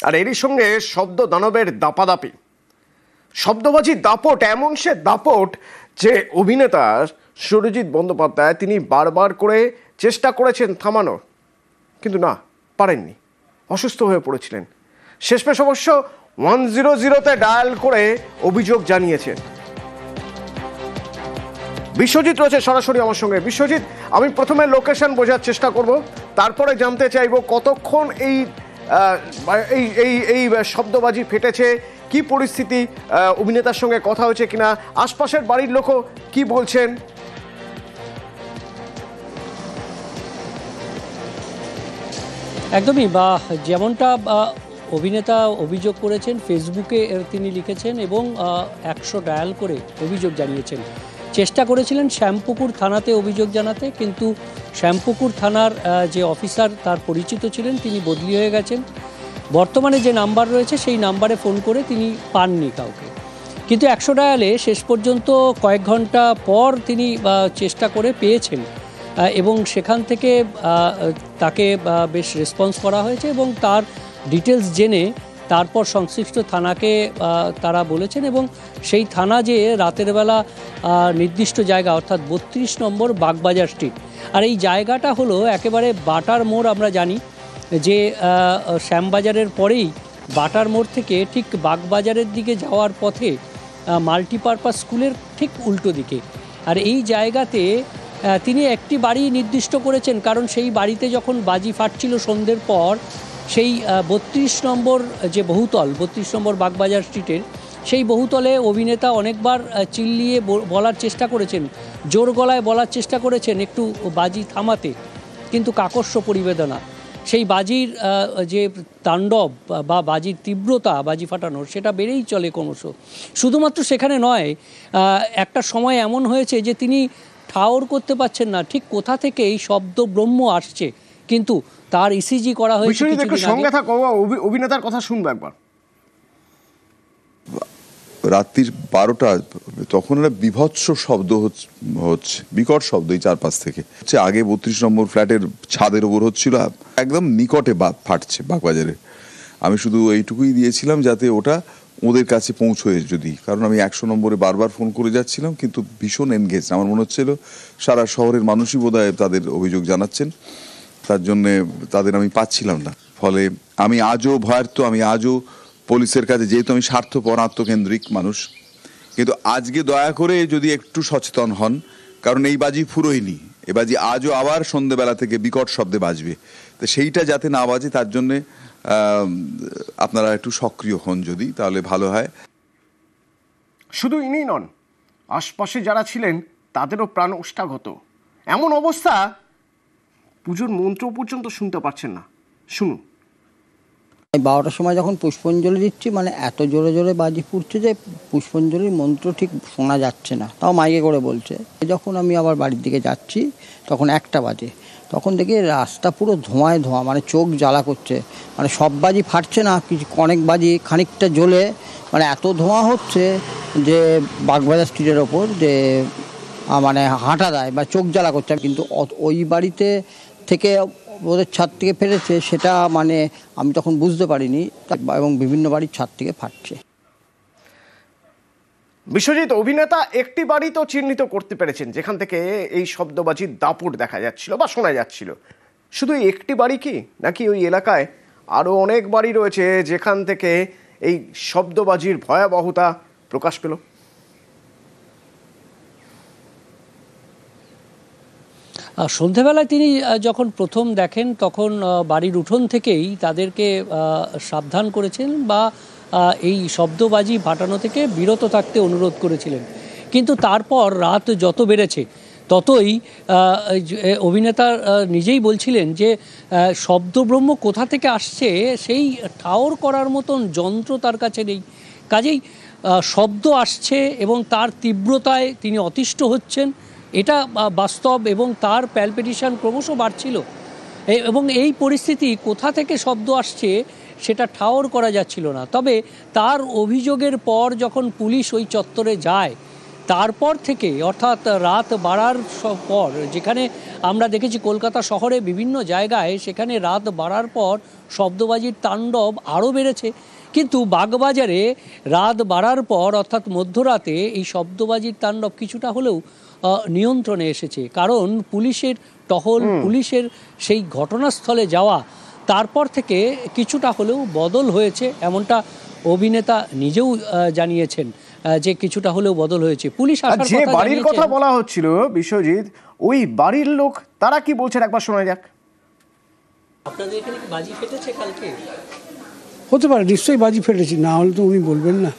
আর এরই সঙ্গে শব্দ দানবের দাপাদাপি, শব্দবাজি দাপট, এমন সে দাপট যে অভিনেতা সুরজিৎ বন্দ্যোপাধ্যায় তিনি বারবার করে চেষ্টা করেছেন থামানোর, কিন্তু না, পারেননি, অসুস্থ হয়ে পড়েছিলেন। শেষমেশ অবশ্য 100-তে ডায়াল করে অভিযোগ জানিয়েছেন। বিশ্বজিৎ রয়েছে সরাসরি আমার সঙ্গে। বিশ্বজিৎ, আমি প্রথমে লোকেশন বোঝার চেষ্টা করব, তারপরে জানতে চাইব কতক্ষণ এই এই শব্দবাজি ফেটেছে, কি পরিস্থিতি, অভিনেতার সঙ্গে কথা হয়েছে কিনা, আশপাশের বাড়ির লোকও কি বলছেন। একদমই, বা যেমনটা অভিনেতা অভিযোগ করেছেন, ফেসবুকে তিনি লিখেছেন এবং 100 ডায়াল করে অভিযোগ জানিয়েছেন। চেষ্টা করেছিলেন শ্যামপুকুর থানাতে অভিযোগ জানাতে, কিন্তু শ্যামপুকুর থানার যে অফিসার তার পরিচিত ছিলেন তিনি বদলি হয়ে গেছেন। বর্তমানে যে নাম্বার রয়েছে সেই নাম্বারে ফোন করে তিনি পাননি কাউকে, কিন্তু 100 ডায়ালে শেষ পর্যন্ত কয়েক ঘন্টা পর তিনি চেষ্টা করে পেয়েছেন এবং সেখান থেকে তাকে বেশ রেসপন্স করা হয়েছে এবং তার ডিটেলস জেনে তারপর সংশ্লিষ্ট থানাকে তারা বলেছেন এবং সেই থানা যে রাতের বেলা নির্দিষ্ট জায়গা, অর্থাৎ 32 নম্বর বাগবাজার স্ট্রিট, আর এই জায়গাটা হলো একেবারে বাটার মোড়। আমরা জানি যে শ্যামবাজারের পরেই বাটার মোড় থেকে ঠিক বাগবাজারের দিকে যাওয়ার পথে মাল্টিপারপাস স্কুলের ঠিক উল্টো দিকে। আর এই জায়গাতে তিনি একটি বাড়ি নির্দিষ্ট করেছেন, কারণ সেই বাড়িতে যখন বাজি ফাটছিল সন্ধ্যের পর, সেই 32 নম্বর যে বহুতল, 32 নম্বর বাগবাজার স্ট্রিটের সেই বহুতলে অভিনেতা অনেকবার চিল্লিয়ে বলার চেষ্টা করেছেন, জোর গলায় বলার চেষ্টা করেছেন একটু বাজি থামাতে, কিন্তু কাকস্য পরিবেদনা। সেই বাজির যে তাণ্ডব বা বাজির তীব্রতা, বাজি ফাটানোর, সেটা বেড়েই চলে ক্রমশ। শুধুমাত্র সেখানে নয়, একটা সময় এমন হয়েছে যে তিনি ঠাওর করতে পারছেন না ঠিক কোথা থেকে এই শব্দ ব্রহ্ম আসছে, কিন্তু তার ইসিজি করা হয়েছে। সঙ্গে থাকো, অভিনেতার কথা শুনবো একবার। রাত্রির 12টা তখন একটা বিভৎস শব্দ হচ্ছে, বিকট শব্দ এই চারপাশ থেকে হচ্ছে। আগে 32 নম্বর ফ্ল্যাটের ছাদের উপর হচ্ছিল, একদম নিকটে ফাটছে বাগবাজারে। আমি শুধু এইটুকুই দিয়েছিলাম যাতে ওটা ওদের কাছে পৌঁছয় যদি, কারণ আমি 100 নম্বরে বারবার ফোন করে যাচ্ছিলাম, কিন্তু ভীষণ এনগেজ। আমার মনে হচ্ছিল সারা শহরের মানুষই বোধহয় তাদের অভিযোগ জানাচ্ছেন, তার জন্যে তাদের আমি পাচ্ছিলাম না। ফলে আমি আজও ভয়ার্ত, আমি আজও পুলিশের কাছে, যেহেতু আমি স্বার্থপর আত্মকেন্দ্রিক মানুষ, কিন্তু আজকে দয়া করে যদি একটু সচেতন হন, কারণ এই বাজি ফুরোয়নি, এ বাজি আজও আবার সন্ধ্যেবেলা থেকে বিকট শব্দে বাজবে। তো সেইটা যাতে না বাজে তার জন্যে আপনারা একটু সক্রিয় হন যদি, তাহলে ভালো হয়। শুধু ইনি নন, আশপাশে যারা ছিলেন তাদেরও প্রাণ ওষ্ঠাগত। এমন অবস্থা, পুজোর মন্ত্র পর্যন্ত শুনতে পাচ্ছেন না। শুনুন। 12টার সময় যখন পুষ্পাঞ্জলি দিচ্ছি, মানে এত জোরে জোরে বাজি ফুটছে যে পুষ্পাঞ্জলির মন্ত্র ঠিক শোনা যাচ্ছে না, তাও মাইকে করে বলছে। যখন আমি আবার বাড়ির দিকে যাচ্ছি তখন 1টা বাজে, তখন দেখি রাস্তা পুরো ধোঁয়ায় ধোঁয়া, মানে চোখ জ্বালা করছে। মানে সব বাজি ফাটছে না, কিছু অনেক বাজি খানিকটা জ্বলে, মানে এত ধোঁয়া হচ্ছে যে বাগবাজার স্ট্রিটের ওপর যে মানে হাঁটা দেয় বা চোখ জ্বালা করছে। কিন্তু ওই বাড়িতে থেকে ওদের ছাদ থেকে ফেলেছে সেটা মানে আমি তখন বুঝতে পারিনি, এবং বিভিন্ন বাড়ির ছাদ থেকে ফাটছে। বিশ্বজিৎ, অভিনেতা একটি বাড়ি তো চিহ্নিত করতে পেরেছেন যেখান থেকে এই শব্দবাজির দাপট দেখা যাচ্ছিল বা শোনা যাচ্ছিল। শুধু একটি বাড়ি কি, নাকি ওই এলাকায় আরো অনেক বাড়ি রয়েছে যেখান থেকে এই শব্দবাজির ভয়াবহতা প্রকাশ পেল? সন্ধেবেলায় তিনি যখন প্রথম দেখেন তখন বাড়ির উঠোন থেকেই তাদেরকে সাবধান করেছেন বা এই শব্দবাজি ফাটানো থেকে বিরত থাকতে অনুরোধ করেছিলেন। কিন্তু তারপর রাত যত বেড়েছে ততই অভিনেতা নিজেই বলছিলেন যে শব্দব্রহ্ম কোথা থেকে আসছে সেই ঠাওর করার মতন যন্ত্র তার কাছে নেই। কাজেই শব্দ আসছে এবং তার তীব্রতায় তিনি অতিষ্ঠ হচ্ছেন, এটা বাস্তব, এবং তার প্যালপিটেশন ক্রমশ বাড়ছিল। এবং এই পরিস্থিতি কোথা থেকে শব্দ আসছে সেটা ঠাওর করা যাচ্ছিল না। তবে তার অভিযোগের পর যখন পুলিশ ওই চত্বরে যায়, তারপর থেকে, অর্থাৎ রাত বাড়ার পর, যেখানে আমরা দেখেছি কলকাতা শহরে বিভিন্ন জায়গায় সেখানে রাত বাড়ার পর শব্দবাজির তাণ্ডব আরও বেড়েছে, কিন্তু বাগবাজারে রাত বাড়ার পর অর্থাৎ মধ্যরাতে এই শব্দবাজির তাণ্ডব কিছুটা হলেও নিয়ন্ত্রণে এসেছে, কারণ পুলিশের টহল, পুলিশের সেই ঘটনাস্থলে যাওয়া, তারপর থেকে কিছুটা হলেও বদল হয়েছে, এমনটা অভিনেতা নিজেও জানিয়েছেন যে কিছুটা হলেও বদল হয়েছে। পুলিশ আসার যে কথা বাড়ির কথা জানিয়েছেন। বলা হচ্ছিল বিশ্বজিৎ, ওই বাড়ির লোক তারা কি বলছেন একবার শোনা যাক। আপনাদের এখানে কি বাজি ফেটেছে কালকে? হতে পারে, নিশ্চয়ই বাজি ফেটেছি, না হলে তো উনি বলবেন না।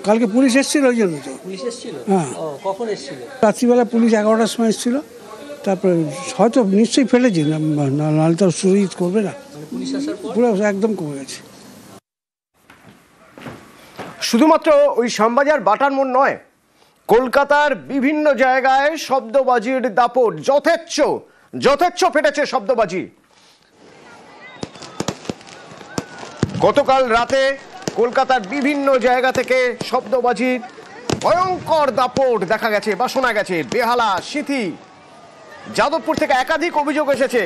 কালকে পুলিশ এসেছিল, ওই জন্য তো। পুলিশ এসেছিল? হ্যাঁ। কখন এসেছিল? রাত্রিবেলা পুলিশ 11টার সময় এসেছিল, তারপরে হয়তো নিশ্চয়ই ফেলেছি, নাহলে তো সুরজিৎ করবে না। পুলিশ আসার পর পুরো একদম কমে গেছে। শুধুমাত্র ওই শ্যামবাজার বাটার মোড় নয়, কলকাতার বিভিন্ন জায়গায় শব্দবাজির দাপট যথেচ্ছ ফেটেছে শব্দবাজি। গতকাল রাতে কলকাতার বিভিন্ন জায়গা থেকে শব্দবাজির ভয়ঙ্কর দাপট দেখা গেছে বা শোনা গেছে। বেহালা, সিঁথি, যাদবপুর থেকে একাধিক অভিযোগ এসেছে।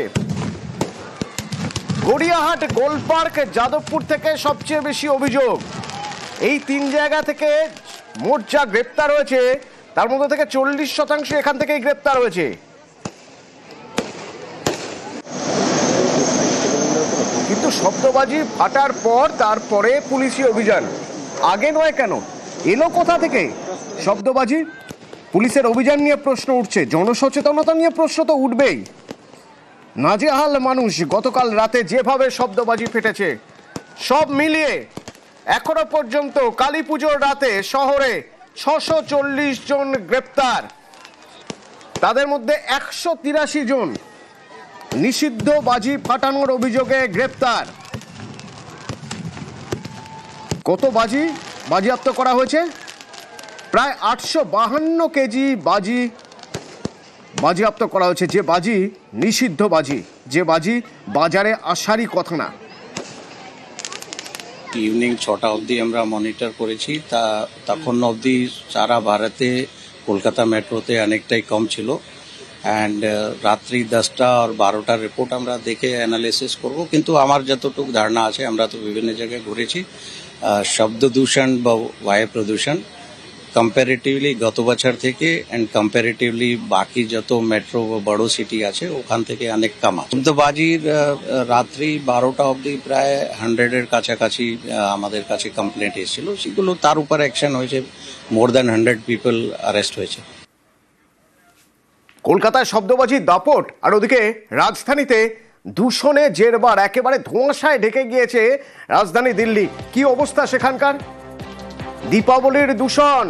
গড়িয়াহাট, গোলপার্ক, যাদবপুর থেকে সবচেয়ে বেশি অভিযোগ। এই 3 জায়গা থেকে মোট যা গ্রেপ্তার হয়েছে তার মধ্যে থেকে 40% এখান থেকেই গ্রেপ্তার হয়েছে। কিন্তু শব্দবাজি ফাটার পর তারপরে পুলিশি অভিযান, আগে নয় কেন? এলো কোথা থেকে শব্দবাজি? পুলিশের অভিযান নিয়ে প্রশ্ন উঠছে, জনসচেতনতা নিয়ে প্রশ্ন তো উঠবেই। নাজেহাল মানুষ গতকাল রাতে যেভাবে শব্দবাজি ফেটেছে, সব মিলিয়ে এখনো পর্যন্ত কালী পুজোর রাতে শহরে 640 জন গ্রেপ্তার, তাদের মধ্যে 183 জন নিষিদ্ধ বাজি ফাটানোর অভিযোগে গ্রেপ্তার। কত বাজি বাজেয়াপ্ত করা হয়েছে? প্রায় 852 কেজি বাজি বাজেয়াপ্ত করা হয়েছে, যে বাজি নিষিদ্ধ বাজি, যে বাজি বাজারে আসারই কথা না। ইভিনিং 6টা অবধি আমরা মনিটর করেছি, তখন অবধি সারা ভারতে কলকাতা মেট্রোতে অনেকটাই কম ছিল। অ্যান্ড রাত্রি 10টা আর 12টার রিপোর্ট আমরা দেখে অ্যানালিসিস করব, কিন্তু আমার যতটুকু ধারণা আছে, আমরা তো বিভিন্ন জায়গায় ঘুরেছি, শব্দ দূষণ বা বায়ু প্রদূষণ কম্পারেটিভলি গত বছর থেকে অ্যান্ড কম্পারেটিভলি বাকি যত মেট্রো বা বড় সিটি আছে ওখান থেকে অনেক কম। শব্দবাজির রাত্রি 12টা অবধি প্রায় 100-এর কাছাকাছি আমাদের কাছে কমপ্লেন্ট এসেছিল, সেগুলো তার উপর অ্যাকশন হয়েছে, মোর দ্যান 100 পিপল অ্যারেস্ট হয়েছে। কলকাতায় শব্দবাজির দাপট, আর ওদিকে রাজধানীতে দূষণে জেরবার, একেবারে ধোঁয়াশায় ঢেকে গিয়েছে রাজধানী দিল্লি। কি অবস্থা সেখানকার? দীপাবলির দূষণ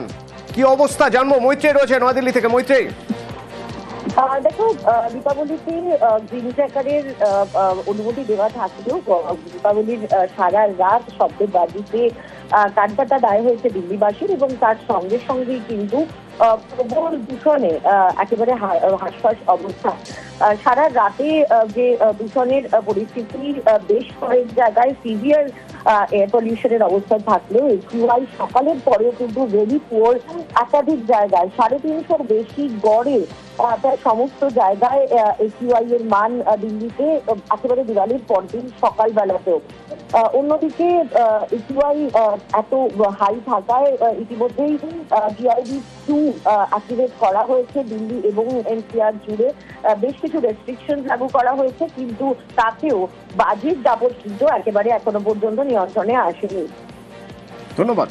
কি অবস্থা জানবো। মৈত্রী রয়েছে নয়াদিল্লি থেকে। মৈত্রী, দেখো, দীপাবলিতে গ্রিন ক্র্যাকারের অনুমতি দেওয়া থাকলেও দীপাবলির সারা রাত শব্দের বাজিতে কাঠবাটা দায় হয়েছে দিল্লিবাসীর, এবং তার সঙ্গে সঙ্গেই কিন্তু প্রবল দূষণে একেবারে হাঁসফাঁস অবস্থা। সারা রাতে যে দূষণের পরিস্থিতি, বেশ কয়েক জায়গায় সিভিয়ার এয়ার পলিউশনের অবস্থা থাকলেও একিউআই সকালের পরেও কিন্তু ভেরি পুয়ার একাধিক জায়গায় 350-র বেশি গড়ে প্রায় সমস্ত জায়গায় একিউআই এর মান দিল্লিতে একেবারে দিওয়ালির পরদিন সকালবেলাতেও। অন্যদিকে একিউআই এত হাই থাকায় ইতিমধ্যেই GIB2 অ্যাক্টিভেট করা হয়েছে দিল্লি এবং এনসিআর জুড়ে। বেশ কিছু রেস্ট্রিকশন লাগু করা হয়েছে, কিন্তু তাতেও বাজির দাপট কিন্তু একেবারে এখনো পর্যন্ত নিয়ন্ত্রণে আসেনি। ধন্যবাদ।